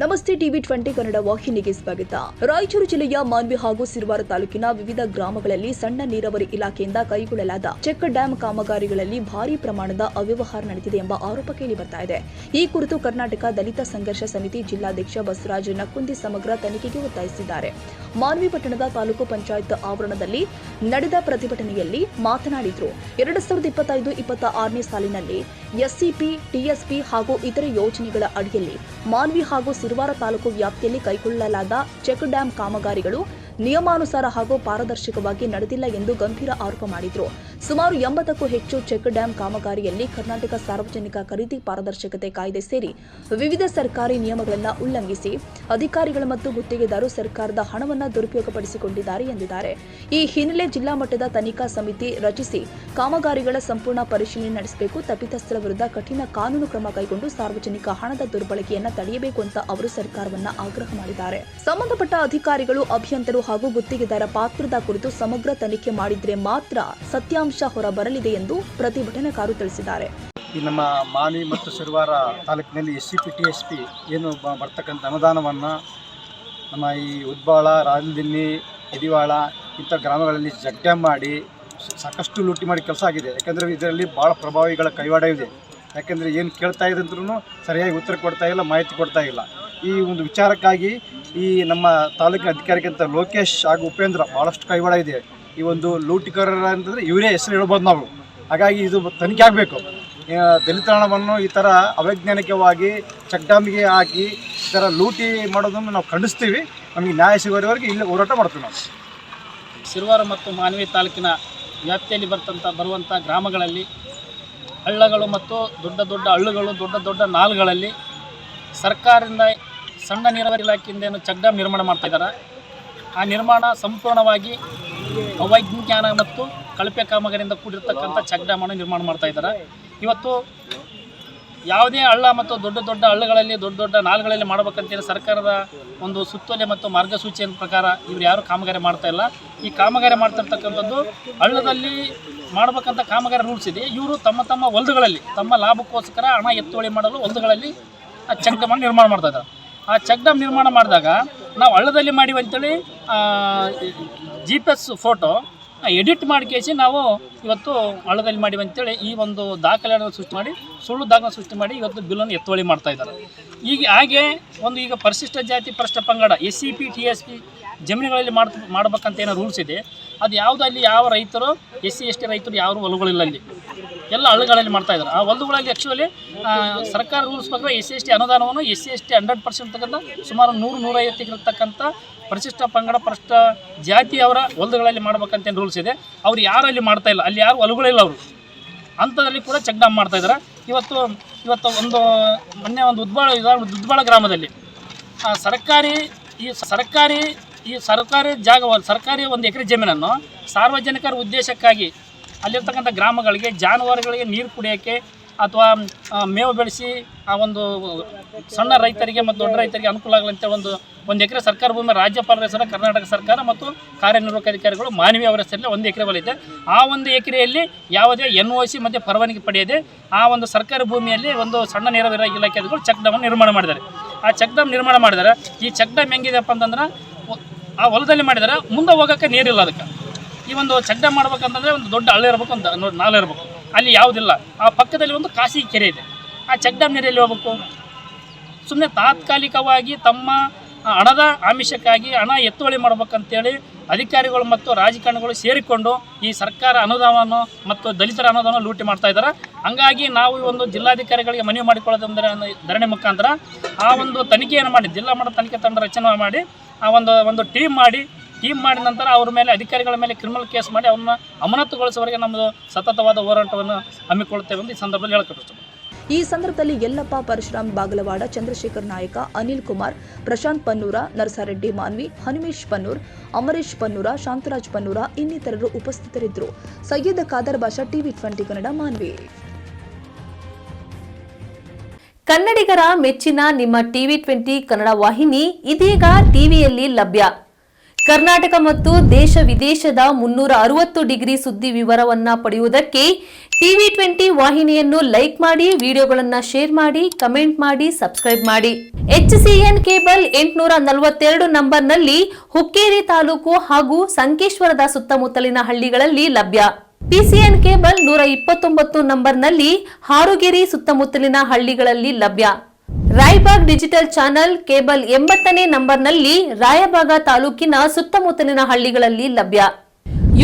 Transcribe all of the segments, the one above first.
ನಮಸ್ತೆ ಟಿವಿ 20 ಕನ್ನಡ ವಾಹಿನಿಗೆ ಸ್ವಾಗತ. ರಾಯಚೂರು ಜಿಲ್ಲೆಯ ಮಾನ್ವಿ ಹಾಗೂ ಸಿರವಾರ ತಾಲೂಕಿನ ವಿವಿಧ ಗ್ರಾಮಗಳಲ್ಲಿ ಸಣ್ಣ ನೀರಾವರಿ ಇಲಾಖೆಯಿಂದ ಕೈಗೊಳ್ಳಲಾದ ಚೆಕ್ ಡ್ಯಾಂ ಕಾಮಗಾರಿಗಳಲ್ಲಿ ಭಾರೀ ಪ್ರಮಾಣದ ಅವ್ಯವಹಾರ ನಡೆದಿದೆ ಎಂಬ ಆರೋಪ ಕೇಳಿಬರ್ತಾ ಇದೆ. ಈ ಕುರಿತು ಕರ್ನಾಟಕ ದಲಿತ ಸಂಘರ್ಷ ಸಮಿತಿ ಜಿಲ್ಲಾಧ್ಯಕ್ಷ ಬಸವರಾಜ ನಕ್ಕುಂದಿ ಸಮಗ್ರ ತನಿಖೆಗೆ ಒತ್ತಾಯಿಸಿದ್ದಾರೆ. ಮಾನ್ವಿ ಪಟ್ಟಣದ ತಾಲೂಕು ಪಂಚಾಯತ್ ಆವರಣದಲ್ಲಿ ನಡೆದ ಪ್ರತಿಭಟನೆಯಲ್ಲಿ ಮಾತನಾಡಿದರು. 2025-26ನೇ ಸಾಲಿನಲ್ಲಿ ಎಸ್ಸಿಪಿ, ಟಿಎಸ್ಪಿ ಹಾಗೂ ಇತರೆ ಯೋಜನೆಗಳ ಅಡಿಯಲ್ಲಿ ಮಾನ್ವಿ ಹಾಗೂ ಸಿರವಾರ ತಾಲೂಕು ವ್ಯಾಪ್ತಿಯಲ್ಲಿ ಕೈಗೊಳ್ಳಲಾದ ಚೆಕ್ ಡ್ಯಾಂ ಕಾಮಗಾರಿಗಳು ನಿಯಮಾನುಸಾರ ಹಾಗೂ ಪಾರದರ್ಶಕವಾಗಿ ನಡೆದಿಲ್ಲ ಎಂದು ಗಂಭೀರ ಆರೋಪ ಮಾಡಿದರು. ಸುಮಾರು 80ಕ್ಕೂ ಹೆಚ್ಚು ಚೆಕ್ ಡ್ಯಾಂ ಕಾಮಗಾರಿಯಲ್ಲಿ ಕರ್ನಾಟಕ ಸಾರ್ವಜನಿಕ ಖರೀದಿ ಪಾರದರ್ಶಕತೆ ಕಾಯ್ದೆ ಸೇರಿ ವಿವಿಧ ಸರ್ಕಾರಿ ನಿಯಮಗಳನ್ನು ಉಲ್ಲಂಘಿಸಿ ಅಧಿಕಾರಿಗಳು ಮತ್ತು ಗುತ್ತಿಗೆದಾರರು ಸರ್ಕಾರದ ಹಣವನ್ನು ದುರುಪಯೋಗಪಡಿಸಿಕೊಂಡಿದ್ದಾರೆ ಎಂದಿದ್ದಾರೆ. ಈ ಹಿನ್ನೆಲೆ ಜಿಲ್ಲಾ ಮಟ್ಟದ ತನಿಖಾ ಸಮಿತಿ ರಚಿಸಿ ಕಾಮಗಾರಿಗಳ ಸಂಪೂರ್ಣ ಪರಿಶೀಲನೆ ನಡೆಸಬೇಕು, ತಪ್ಪಿತಸ್ಥರ ವಿರುದ್ಧ ಕಠಿಣ ಕಾನೂನು ಕ್ರಮ ಕೈಗೊಂಡು ಸಾರ್ವಜನಿಕ ಹಣದ ದುರ್ಬಳಕೆಯನ್ನು ತಡೆಯಬೇಕು ಅಂತ ಅವರು ಸರ್ಕಾರವನ್ನ ಆಗ್ರಹ ಮಾಡಿದ್ದಾರೆ. ಸಂಬಂಧಪಟ್ಟ ಅಧಿಕಾರಿಗಳು, ಅಭಿಯಂತರು ಹಾಗೂ ಗುತ್ತಿಗೆದಾರ ಪಾತ್ರದ ಕುರಿತು ಸಮಗ್ರ ತನಿಖೆ ಮಾಡಿದ್ರೆ ಮಾತ್ರ ಸತ್ಯಾಂಶ ಹೊರಬರಲಿದೆ ಎಂದು ಪ್ರತಿಭಟನಾಕಾರರು ತಿಳಿಸಿದ್ದಾರೆ. ಈ ನಮ್ಮ ಮಾನ್ವಿ ಮತ್ತು ಸಿರವಾರ ತಾಲೂಕಿನಲ್ಲಿ SCP, TSP ಏನು ಬರ್ತಕ್ಕಂಥ ಅನುದಾನವನ್ನು ನಮ್ಮ ಈ ಉದ್ಬಾಳ, ರಾಜದಿನ್ನಿ, ಇದಿವಾಳ ಇಂಥ ಗ್ರಾಮಗಳಲ್ಲಿ ಚೆಕ್ ಡ್ಯಾಮ್ ಮಾಡಿ ಸಾಕಷ್ಟು ಲೂಟಿ ಮಾಡಿ ಕೆಲಸ ಆಗಿದೆ. ಯಾಕೆಂದರೆ ಇದರಲ್ಲಿ ಭಾಳ ಪ್ರಭಾವಿಗಳ ಕೈವಾಡ ಇದೆ. ಯಾಕೆಂದರೆ ಏನು ಕೇಳ್ತಾ ಇದೆ ಅಂದ್ರೂ ಸರಿಯಾಗಿ ಉತ್ತರ ಕೊಡ್ತಾ ಇಲ್ಲ, ಮಾಹಿತಿ ಕೊಡ್ತಾ ಇಲ್ಲ. ಈ ಒಂದು ವಿಚಾರಕ್ಕಾಗಿ ಈ ನಮ್ಮ ತಾಲೂಕಿನ ಅಧಿಕಾರಿಗಿಂತ ಲೋಕೇಶ್ ಹಾಗೂ ಉಪೇಂದ್ರ ಭಾಳಷ್ಟು ಕೈವಾಡ ಇದೆ. ಈ ಒಂದು ಲೂಟಿಕರರ ಅಂತಂದರೆ ಇವರೇ ಹೆಸರು ಹೇಳ್ಬೋದು ನಾವು. ಹಾಗಾಗಿ ಇದು ತನಿಖೆ ಆಗಬೇಕು. ದಲಿತ ಹಣವನ್ನು ಈ ಥರ ಅವೈಜ್ಞಾನಿಕವಾಗಿ ಚೆಕ್ ಡ್ಯಾಮಿಗೆ ಹಾಕಿ ಈ ಥರ ಲೂಟಿ ಮಾಡೋದನ್ನು ನಾವು ಖಂಡಿಸ್ತೀವಿ. ನಮಗೆ ನ್ಯಾಯ ಸಿಗೋವರೆಗೆ ಇಲ್ಲಿ ಹೋರಾಟ ಮಾಡ್ತೀವಿ ನಾವು. ಸಿರವಾರ ಮತ್ತು ಮಾನ್ವಿ ತಾಲೂಕಿನ ವ್ಯಾಪ್ತಿಯಲ್ಲಿ ಬರುವಂಥ ಗ್ರಾಮಗಳಲ್ಲಿ ಹಳ್ಳಗಳು ಮತ್ತು ದೊಡ್ಡ ದೊಡ್ಡ ಹಳ್ಳುಗಳು, ದೊಡ್ಡ ದೊಡ್ಡ ನಾಲ್ಗಳಲ್ಲಿ ಸರ್ಕಾರದಿಂದ ಸಣ್ಣ ನೀರಾವರಿ ಇಲಾಖೆಯಿಂದ ಏನು ಚೆಕ್ ಡ್ಯಾಮ್ ನಿರ್ಮಾಣ ಮಾಡ್ತಾ ಇದ್ದಾರೆ. ಆ ನಿರ್ಮಾಣ ಸಂಪೂರ್ಣವಾಗಿ ಅವೈಜ್ಞಾನ ಮತ್ತು ಕಳಪೆ ಕಾಮಗಾರಿಯಿಂದ ಕೂಡಿರ್ತಕ್ಕಂಥ ಚೆಕ್ ಡ್ಯಾಮನ್ನು ನಿರ್ಮಾಣ ಮಾಡ್ತಾ ಇದ್ದಾರೆ. ಇವತ್ತು ಯಾವುದೇ ಹಳ್ಳ ಮತ್ತು ದೊಡ್ಡ ದೊಡ್ಡ ಹಳ್ಳಗಳಲ್ಲಿ, ದೊಡ್ಡ ದೊಡ್ಡ ನಾಲ್ಗಳಲ್ಲಿ ಮಾಡಬೇಕಂತೇಳಿ ಸರ್ಕಾರದ ಒಂದು ಸುತ್ತೋಲೆ ಮತ್ತು ಮಾರ್ಗಸೂಚಿಯ ಪ್ರಕಾರ ಇವರು ಯಾರು ಕಾಮಗಾರಿ ಮಾಡ್ತಾ ಇಲ್ಲ. ಈ ಕಾಮಗಾರಿ ಮಾಡ್ತಿರ್ತಕ್ಕಂಥದ್ದು ಹಳ್ಳದಲ್ಲಿ ಮಾಡಬೇಕಂತ ಕಾಮಗಾರಿ ರೂಲ್ಸ್ ಇದೆ. ಇವರು ತಮ್ಮ ಹೊಲಗಳಲ್ಲಿ ತಮ್ಮ ಲಾಭಕ್ಕೋಸ್ಕರ ಹಣ ಎತ್ತುವಳಿ ಮಾಡಲು ಹೊಲಗಳಲ್ಲಿ ಆ ಚೆಕ್ ಡ್ಯಾಮನ್ನು ನಿರ್ಮಾಣ ಮಾಡ್ತಾ ಇದ್ದಾರೆ. ಆ ಚೆಕ್ ಡ್ಯಾಮ್ ನಿರ್ಮಾಣ ಮಾಡಿದಾಗ ನಾವು ಹಳ್ಳದಲ್ಲಿ ಮಾಡಿವಿ ಅಂತೇಳಿ GPS ಫೋಟೋ ಎಡಿಟ್ ಮಾಡಿಕೇಸಿ ನಾವು ಇವತ್ತು ಹಳ್ಳದಲ್ಲಿ ಮಾಡಿವಿ ಅಂತೇಳಿ ಈ ಒಂದು ದಾಖಲೆಯನ್ನು ಸೃಷ್ಟಿ ಮಾಡಿ, ಸುಳ್ಳು ದಾಖಲೆ ಸೃಷ್ಟಿ ಮಾಡಿ ಇವತ್ತು ಬಿಲ್ಲನ್ನು ಎತ್ತುವಳಿ ಮಾಡ್ತಾ ಇದ್ದಾರೆ. ಹಾಗೆ ಈಗ ಪರಿಶಿಷ್ಟ ಜಾತಿ, ಪರಿಶಿಷ್ಟ ಪಂಗಡ SCP, TSP ಜಮೀನುಗಳಲ್ಲಿ ಮಾಡ್ಬೇಕಂತ ಏನೋ ರೂಲ್ಸ್ ಇದೆ. ಅದು ಯಾವುದು ಅಲ್ಲಿ ಯಾವ ರೈತರು SC ST ರೈತರು ಯಾರು ಹೊಲಗಳಿಲ್ಲ, ಅಲ್ಲಿ ಎಲ್ಲ ಹಳ್ಳಿಗಳಲ್ಲಿ ಮಾಡ್ತಾ ಇದ್ದಾರೆ. ಆ ಹೊಲಗಳಲ್ಲಿ ಆ್ಯಕ್ಚುಲಿ ಸರ್ಕಾರ ರೂಲ್ಸ್ ಪ್ರಕಾರ SC ST ಅನುದಾನವನ್ನು SC ST 100% ತಗೊಂಡು ಸುಮಾರು 100-150 ಇರತಕ್ಕಂಥ ಪರಿಶಿಷ್ಟ ಪಂಗಡ, ಪರಿಶಿಷ್ಟ ಜಾತಿಯವರ ಹೊಲಗಳಲ್ಲಿ ಮಾಡ್ಬೇಕಂತೇನು ರೂಲ್ಸ್ ಇದೆ. ಅವ್ರು ಯಾರು ಅಲ್ಲಿ ಮಾಡ್ತಾ ಇಲ್ಲ, ಅಲ್ಲಿ ಯಾರು ಹೊಲಗಳಿಲ್ಲ ಅವರು ಅಂಥದ್ರಲ್ಲಿ ಕೂಡ ಚೆಕ್ ಡ್ಯಾಮ್ ಮಾಡ್ತಾ ಇದ್ದಾರೆ. ಇವತ್ತು ಮೊನ್ನೆ ಒಂದು ಉದ್ಬಾಳ ಗ್ರಾಮದಲ್ಲಿ ಸರ್ಕಾರಿ ಜಾಗವನ್ನು, ಸರ್ಕಾರಿ 1 ಎಕರೆ ಜಮೀನನ್ನು ಸಾರ್ವಜನಿಕರ ಉದ್ದೇಶಕ್ಕಾಗಿ ಅಲ್ಲಿರ್ತಕ್ಕಂಥ ಗ್ರಾಮಗಳಿಗೆ, ಜಾನುವಾರುಗಳಿಗೆ ನೀರು ಕುಡಿಯೋಕ್ಕೆ ಅಥವಾ ಮೇವು ಬೆಳೆಸಿ ಆ ಒಂದು ಸಣ್ಣ ರೈತರಿಗೆ ಮತ್ತು ದೊಡ್ಡ ರೈತರಿಗೆ ಅನುಕೂಲ ಆಗಲಂತೆ ಒಂದು ಎಕರೆ ಸರ್ಕಾರ ಭೂಮಿ ರಾಜ್ಯಪಾಲರ ಹೆಸರು ಕರ್ನಾಟಕ ಸರ್ಕಾರ ಮತ್ತು ಕಾರ್ಯನಿರ್ವಾಹಕ ಅಧಿಕಾರಿಗಳು ಮಾನವಿ ಅವರ ಹೆಸರಲ್ಲಿ 1 ಎಕರೆ ಹೊಲಿದೆ. ಆ 1 ಎಕರೆಯಲ್ಲಿ ಯಾವುದೇ NOC ಮತ್ತು ಪರವಾನಗಿ ಪಡೆಯದೆ ಆ ಒಂದು ಸರ್ಕಾರಿ ಭೂಮಿಯಲ್ಲಿ ಒಂದು ಸಣ್ಣ ನೀರಾವರಿ ಇಲಾಖೆಗಳು ಚೆಕ್ ಡ್ಯಾಮನ್ನು ನಿರ್ಮಾಣ ಮಾಡಿದ್ದಾರೆ. ಆ ಚೆಕ್ ಡ್ಯಾಮ್ ನಿರ್ಮಾಣ ಮಾಡಿದ್ದಾರೆ. ಈ ಚೆಕ್ ಡ್ಯಾಮ್ ಹೆಂಗಿದೆಪ್ಪ ಅಂತಂದ್ರೆ ಆ ಹೊಲದಲ್ಲಿ ಮಾಡಿದರೆ ಮುಂದೆ ಹೋಗೋಕ್ಕೆ ನೀರಿಲ್ಲ. ಅದಕ್ಕೆ ಈ ಒಂದು ಚೆಕ್ ಡ್ಯಾಮ್ ಮಾಡ್ಬೇಕಂತಂದರೆ ಒಂದು ದೊಡ್ಡ ಹಳ್ಳ ಇರಬೇಕು, ಒಂದು ನಾಲೆ ಇರಬೇಕು. ಅಲ್ಲಿ ಯಾವುದಿಲ್ಲ. ಆ ಪಕ್ಕದಲ್ಲಿ ಒಂದು ಖಾಸಗಿ ಕೆರೆ ಇದೆ. ಆ ಚೆಕ್ ಡ್ಯಾಮ್ ನೀರಲ್ಲಿ ಹೋಗ್ಬೇಕು. ಸುಮ್ಮನೆ ತಾತ್ಕಾಲಿಕವಾಗಿ ತಮ್ಮ ಹಣದ ಆಮಿಷಕ್ಕಾಗಿ ಹಣ ಎತ್ತುವಳಿ ಮಾಡ್ಬೇಕಂತೇಳಿ ಅಧಿಕಾರಿಗಳು ಮತ್ತು ರಾಜಕಾರಣಿಗಳು ಸೇರಿಕೊಂಡು ಈ ಸರ್ಕಾರ ಅನುದಾನವನ್ನು ಮತ್ತು ದಲಿತರ ಅನುದಾನ ಲೂಟಿ ಮಾಡ್ತಾ ಇದ್ದಾರೆ. ಹಂಗಾಗಿ ನಾವು ಈ ಒಂದು ಜಿಲ್ಲಾಧಿಕಾರಿಗಳಿಗೆ ಮನವಿ ಮಾಡಿಕೊಳ್ಳೋದಂದರೆ ಧರಣಿ ಮುಖಾಂತರ ಆ ಒಂದು ತನಿಖೆಯನ್ನು ಮಾಡಿ, ಜಿಲ್ಲಾ ಮಟ್ಟದ ತನಿಖೆ ತಂಡ ರಚನೆ ಮಾಡಿ ಆ ಒಂದು ಟೀಮ್ ಮಾಡಿದ ನಂತರ ಅವ್ರ ಮೇಲೆ, ಅಧಿಕಾರಿಗಳ ಮೇಲೆ ಕ್ರಿಮಿನಲ್ ಕೇಸ್ ಮಾಡಿ ಅವ್ರನ್ನ ಅಮಾನತುಗೊಳಿಸುವವರೆಗೆ ನಮ್ಮದು ಸತತವಾದ ಹೋರಾಟವನ್ನು ಹಮ್ಮಿಕೊಳ್ಳುತ್ತೇವೆ ಎಂದು ಈ ಸಂದರ್ಭದಲ್ಲಿ ಹೇಳಕ್ಕೆ. ಈ ಸಂದರ್ಭದಲ್ಲಿ ಯಲ್ಲಪ್ಪ, ಪರಶುರಾಮ್ ಬಾಗಲವಾಡ, ಚಂದ್ರಶೇಖರ್ ನಾಯಕ, ಅನಿಲ್ ಕುಮಾರ್, ಪ್ರಶಾಂತ್ ಪನ್ನೂರ, ನರಸಾರೆಡ್ಡಿ ಮಾನ್ವಿ, ಹನುಮೇಶ್ ಪನ್ನೂರ್, ಅಮರೇಶ್ ಪನ್ನೂರ, ಶಾಂತರಾಜ್ ಪನ್ನೂರ ಇನ್ನಿತರರು ಉಪಸ್ಥಿತರಿದ್ದರು. ಸಯ್ಯದ್ ಖಾದರ್ ಬಾಷಾ, TV 20 ಕನ್ನಡ, ಮಾನ್ವಿ. ಕನ್ನಡಿಗರ ಮೆಚ್ಚಿನ ನಿಮ್ಮ TV 20 ಕನ್ನಡ ವಾಹಿನಿ ಇದೀಗ ಟಿವಿಯಲ್ಲಿ ಲಭ್ಯ. ಕರ್ನಾಟಕ ಮತ್ತು ದೇಶ ವಿದೇಶದ 360 ಡಿಗ್ರಿ ಸುದ್ದಿ ವಿವರವನ್ನ ಪಡೆಯುವುದಕ್ಕೆ TV20 ವಾಹಿನಿಯನ್ನು ಲೈಕ್ ಮಾಡಿ, ವಿಡಿಯೋಗಳನ್ನ ಶೇರ್ ಮಾಡಿ, ಕಮೆಂಟ್ ಮಾಡಿ, ಸಬ್ಸ್ಕ್ರೈಬ್ ಮಾಡಿ. HCN ಕೇಬಲ್ 842 ನಂಬರ್ನಲ್ಲಿ ಹುಕ್ಕೇರಿ ತಾಲೂಕು ಹಾಗೂ ಸಂಕೇಶ್ವರದ ಸುತ್ತಮುತ್ತಲಿನ ಹಳ್ಳಿಗಳಲ್ಲಿ ಲಭ್ಯ. PCN ಕೇಬಲ್ 129 ನಂಬರ್ನಲ್ಲಿ ಹಾರುಗೆರೆ ಸುತ್ತಮುತ್ತಲಿನ ಹಳ್ಳಿಗಳಲ್ಲಿ ಲಭ್ಯ. ರಾಯಬಾಗ್ ಡಿಜಿಟಲ್ ಚಾನೆಲ್ ಕೇಬಲ್ 80ನೇ ನಂಬರ್ನಲ್ಲಿ ರಾಯಬಾಗ ತಾಲೂಕಿನ ಸುತ್ತಮುತ್ತಲಿನ ಹಳ್ಳಿಗಳಲ್ಲಿ ಲಭ್ಯ.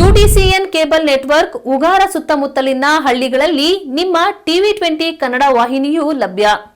UDCN ಕೇಬಲ್ ನೆಟ್ವರ್ಕ್ ಉಗಾರ ಸುತ್ತಮುತ್ತಲಿನ ಹಳ್ಳಿಗಳಲ್ಲಿ ನಿಮ್ಮ TV20 ಕನ್ನಡ ವಾಹಿನಿಯೂ ಲಭ್ಯ.